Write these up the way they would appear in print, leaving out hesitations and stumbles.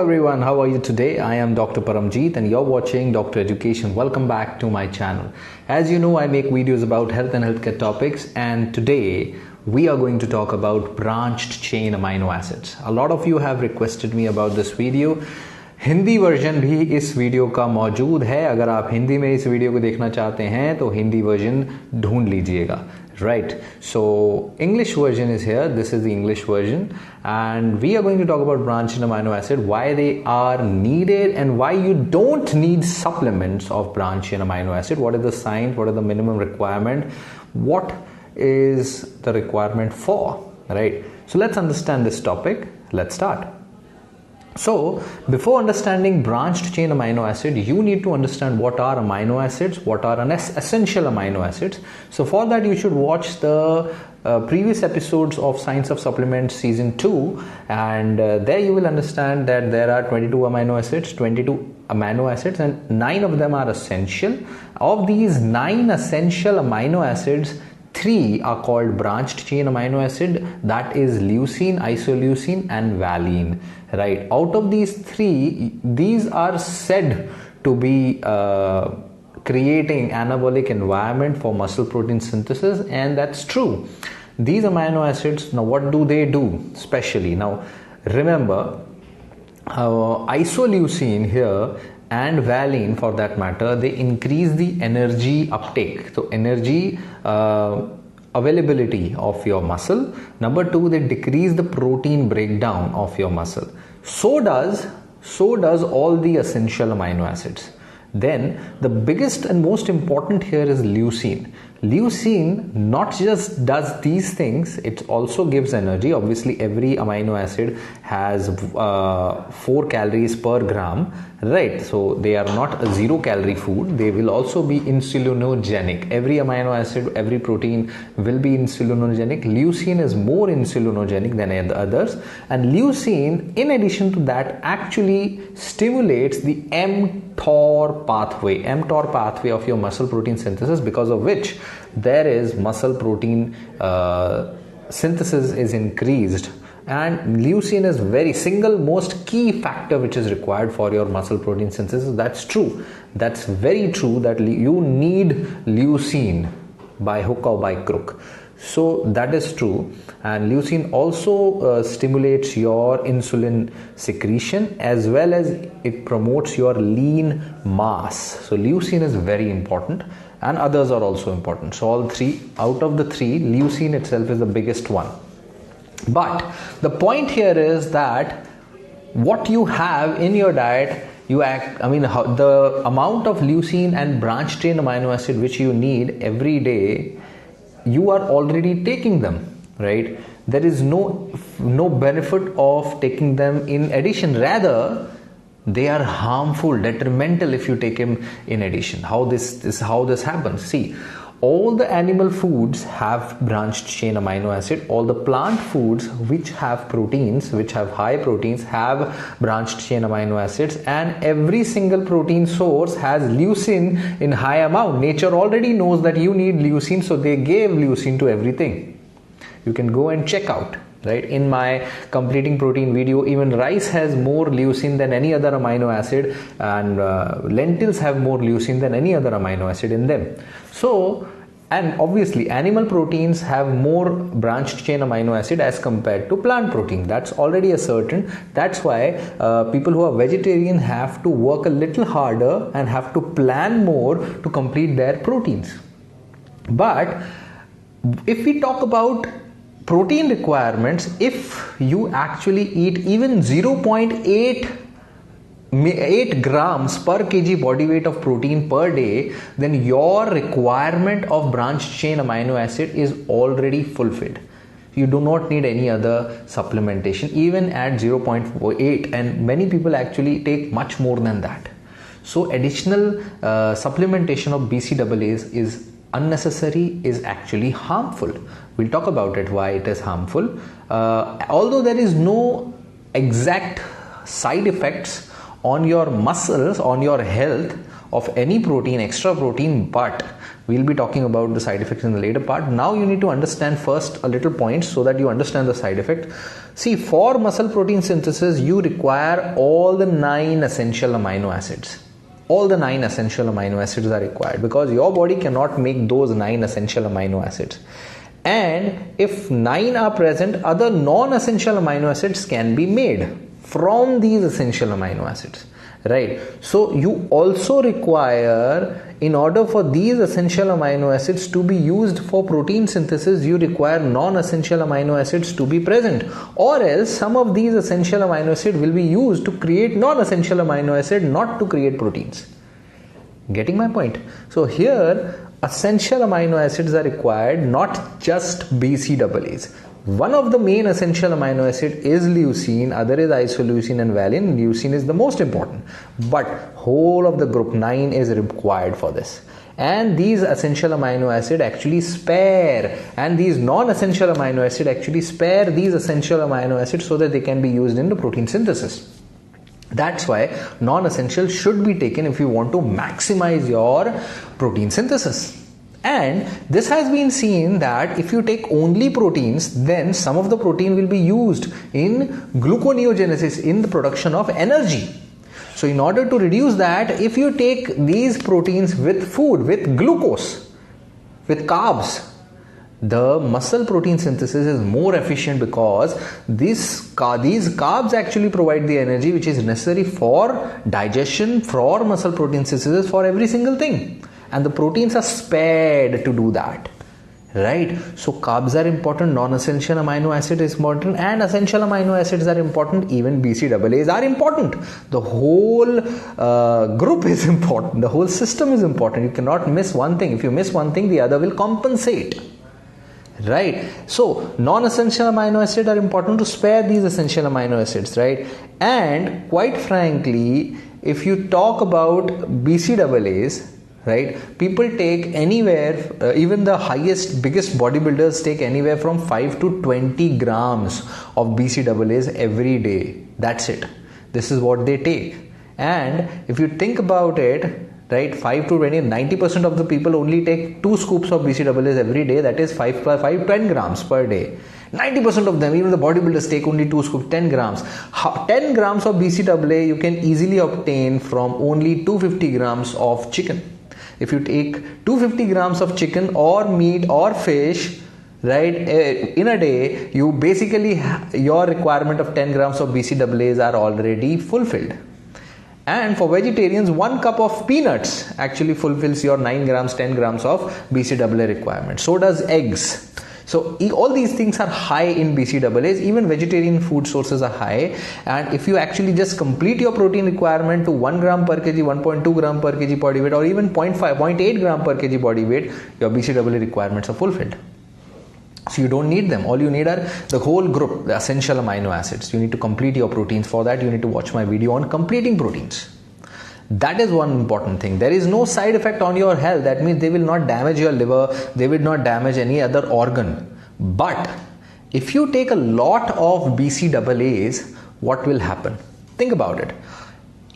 everyone, how are you today? I am Dr. Paramjeet and you're watching Dr. Education. Welcome back to my channel. As you know, I make videos about health and healthcare topics, and today we are going to talk about branched chain amino acids. A lot of you have requested me about this video. Hindi version भी इस video का मौजूद है. अगर आप हिंदी में इस video को देखना चाहते हैं तो हिंदी वर्जन ढूंढ लीजिएगा. Right, so English version is here. This is the English version, and we are going to talk about branched amino acid, why they are needed and why you don't need supplements of branched amino acid. What is the science? What are the minimum requirement? What is the requirement for? Right, so let's understand this topic. Let's start. So, before understanding branched chain amino acid, you need to understand what are amino acids, what are essential amino acids. So, for that you should watch the previous episodes of Science of Supplements season 2, and there you will understand that there are 22 amino acids and 9 of them are essential. Of these 9 essential amino acids, 3 are called branched chain amino acid, that is leucine, isoleucine and valine. Right, out of these 3, these are said to be creating anabolic environment for muscle protein synthesis, and that's true. These amino acids, now what do they do specially? Now remember, isoleucine here and valine for that matter, they increase the energy uptake, so energy availability of your muscle. Number 2, they decrease the protein breakdown of your muscle. So does all the essential amino acids. Then the biggest and most important here is leucine. Leucine not just does these things, it also gives energy. Obviously every amino acid has 4 calories per gram, right? So they are not a 0 calorie food. They will also be insulinogenic. Every amino acid, every protein will be insulinogenic. Leucine is more insulinogenic than the others, and leucine in addition to that actually stimulates the mTOR pathway of your muscle protein synthesis, because of which there is muscle protein synthesis is increased. And leucine is very single most key factor which is required for your muscle protein synthesis. That's true. That's very true that you need leucine by hook or by crook. So that is true, and leucine also stimulates your insulin secretion, as well as it promotes your lean mass. So leucine is very important, and others are also important. So all 3, out of the 3, leucine itself is the biggest one. But the point here is that what you have in your diet, the amount of leucine and branched chain amino acid which you need every day, you are already taking them, right? There is no benefit of taking them in addition. Rather, they are harmful, detrimental if you take them in addition. How this happens? See, all the animal foods have branched chain amino acid. All the plant foods which have proteins, which have high proteins, have branched chain amino acids, and every single protein source has leucine in high amount. Nature already knows that you need leucine, so they gave leucine to everything. You can go and check out. Right, in my completing protein video, even rice has more leucine than any other amino acid, and lentils have more leucine than any other amino acid in them. So, and obviously animal proteins have more branched chain amino acid as compared to plant protein. That's already a certain. That's why people who are vegetarian have to work a little harder and have to plan more to complete their proteins. But if we talk about protein requirements, if you actually eat even 0.8 grams per kg body weight of protein per day, then your requirement of branched chain amino acid is already fulfilled. You do not need any other supplementation, even at 0.8, and many people actually take much more than that. So additional supplementation of BCAAs is unnecessary, is actually harmful. We'll talk about it, why it is harmful. Although there is no exact side effects on your muscles, on your health of any protein, extra protein, but We'll be talking about the side effects in the later part. Now you need to understand first a little points so that you understand the side effect. See, for muscle protein synthesis, you require all the 9 essential amino acids. All the 9 essential amino acids are required because your body cannot make those 9 essential amino acids. And if 9 are present, other non-essential amino acids can be made from these essential amino acids, right? So you also require, in order for these essential amino acids to be used for protein synthesis, you require non-essential amino acids to be present, or else some of these essential amino acids will be used to create non-essential amino acid, not to create proteins. Getting my point? So here essential amino acids are required, not just BCAAs. One of the main essential amino acid is leucine, other is isoleucine and valine. Leucine is the most important, but whole of the group 9 is required for this. And these essential amino acid actually spare, and these non-essential amino acid actually spare these essential amino acids so that they can be used in the protein synthesis. That's why non-essential should be taken if you want to maximize your protein synthesis. And this has been seen that if you take only proteins, then some of the protein will be used in gluconeogenesis, in the production of energy. So in order to reduce that, if you take these proteins with food, with glucose, with carbs, the muscle protein synthesis is more efficient because these carbs actually provide the energy which is necessary for digestion, for muscle protein synthesis, for every single thing. And the proteins are spared to do that, right? So carbs are important, non-essential amino acid is important, and essential amino acids are important. Even BCAAs are important. The whole group is important. The whole system is important. You cannot miss one thing. If you miss one thing, the other will compensate. Right? So non-essential amino acids are important to spare these essential amino acids, right? And quite frankly, if you talk about BCAAs, right, people take anywhere, even the biggest bodybuilders take anywhere from 5 to 20 grams of BCAAs every day. That's it. This is what they take. And if you think about it, right, 5 to 20, 90% of the people only take 2 scoops of BCAAs every day. That is 10 grams per day. 90% of them, even the bodybuilders, take only 2 scoops, 10 grams. 10 grams of BCAA you can easily obtain from only 250 grams of chicken. If you take 250 grams of chicken or meat or fish, right, in a day, you basically, your requirement of 10 grams of BCAAs are already fulfilled. And for vegetarians, 1 cup of peanuts actually fulfills your 9 grams, 10 grams of BCAA requirement. So does eggs. So all these things are high in BCAAs. Even vegetarian food sources are high. And if you actually just complete your protein requirement to 1 gram per kg, 1.2 gram per kg body weight, or even 0.8 gram per kg body weight, your BCAA requirements are fulfilled. So you don't need them. All you need are the whole group, the essential amino acids. You need to complete your proteins. For that, you need to watch my video on completing proteins. That is one important thing. There is no side effect on your health. That means they will not damage your liver. They will not damage any other organ. But if you take a lot of BCAAs, what will happen? Think about it.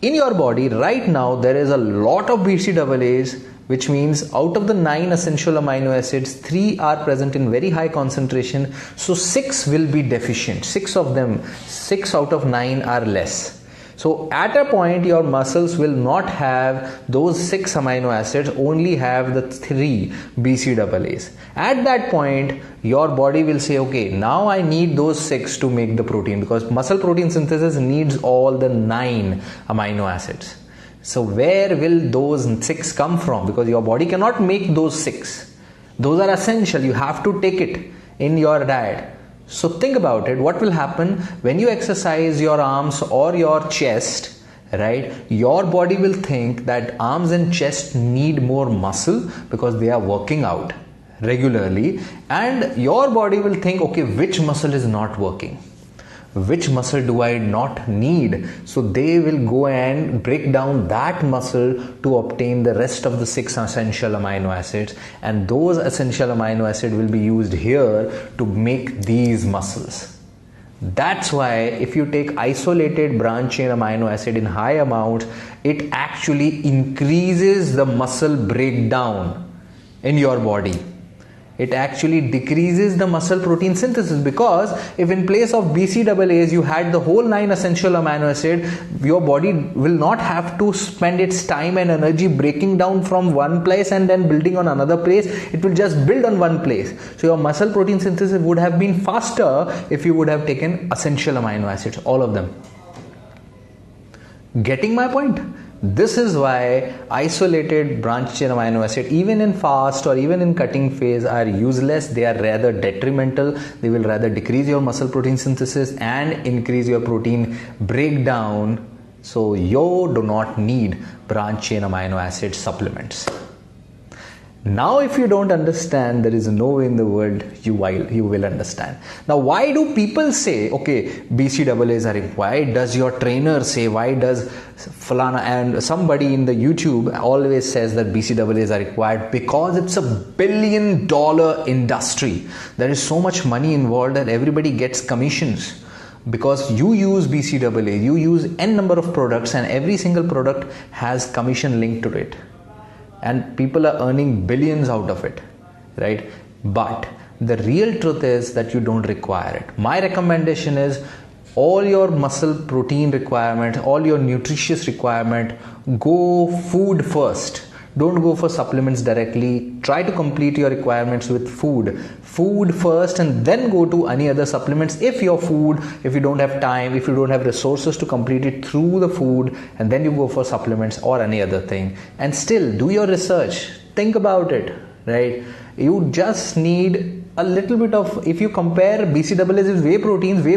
In your body right now, there is a lot of BCAAs, which means out of the 9 essential amino acids, 3 are present in very high concentration. So 6 will be deficient. 6 of them, 6 out of 9 are less. So at a point, your muscles will not have those 6 amino acids, only have the 3 BCAAs. At that point, your body will say, okay, now I need those 6 to make the protein, because muscle protein synthesis needs all the 9 amino acids. So where will those 6 come from? Because your body cannot make those 6. Those are essential. You have to take it in your diet. So think about it. What will happen when you exercise your arms or your chest, right? Your body will think that arms and chest need more muscle because they are working out regularly. And your body will think, okay, which muscle is not working? Which muscle do I not need? So they will go and break down that muscle to obtain the rest of the 6 essential amino acids, and those essential amino acids will be used here to make these muscles. That's why if you take isolated branch chain amino acid in high amounts, it actually increases the muscle breakdown. in your body. It actually decreases the muscle protein synthesis, because if in place of BCAAs you had the whole 9 essential amino acid, your body will not have to spend its time and energy breaking down from one place and then building on another place. It will just build on one place. So your muscle protein synthesis would have been faster if you would have taken essential amino acids, all of them. Getting my point? This is why isolated branched chain amino acid, even in fast or even in cutting phase, are useless. They are rather detrimental. They will rather decrease your muscle protein synthesis and increase your protein breakdown. So you do not need branched chain amino acid supplements. Now, if you don't understand, there is no way in the world you will understand. Now, why do people say, okay, BCAAs are required? Does your trainer say, why does Falana and somebody in the YouTube always says that BCAAs are required? Because it's $1 billion industry. There is so much money involved that everybody gets commissions. Because you use BCAA, you use n number of products, and every single product has commission linked to it. And people are earning billions out of it, right? But the real truth is that you don't require it. My recommendation is, all your muscle protein requirement, all your nutritious requirement, go food first. Don't go for supplements directly. Try to complete your requirements with food. Food first, and then go to any other supplements if you don't have time, if you don't have resources to complete it through the food, and then you go for supplements or any other thing. And still do your research. Think about it, right? You just need a little bit of, if you compare BCAAs with whey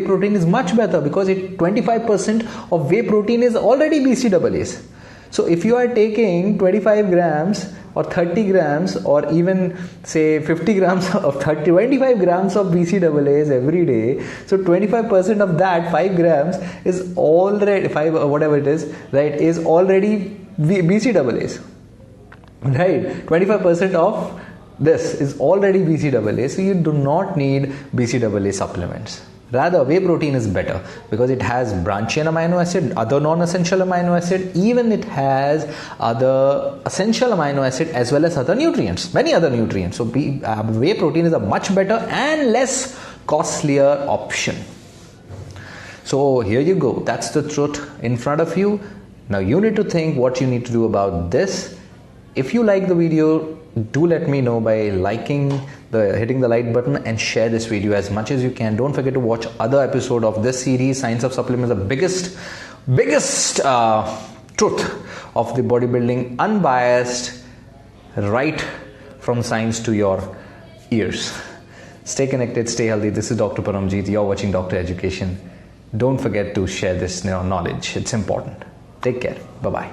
protein is much better, because 25% of whey protein is already BCAAs. So if you are taking 25 grams or 30 grams or even say 50 grams of 25 grams of BCAAs every day, so 25% of that, 5 grams is already, 5 or whatever it is, right, is already BCAAs, right? 25% of this is already BCAA, so you do not need BCAA supplements. Rather, whey protein is better because it has branched chain amino acid, other non-essential amino acid, even it has other essential amino acid as well as other nutrients, many other nutrients. So whey protein is a much better and less costlier option. So here you go. That's the truth in front of you. Now you need to think what you need to do about this. If you like the video, do let me know by hitting the like button, and share this video as much as you can. Don't forget to watch other episode of this series, Science of Supplements, the biggest truth of the bodybuilding, unbiased, right from science to your ears. Stay connected, stay healthy. This is Dr. Paramjeet. You're watching Dr. Education. Don't forget to share this knowledge. It's important. Take care. Bye-bye.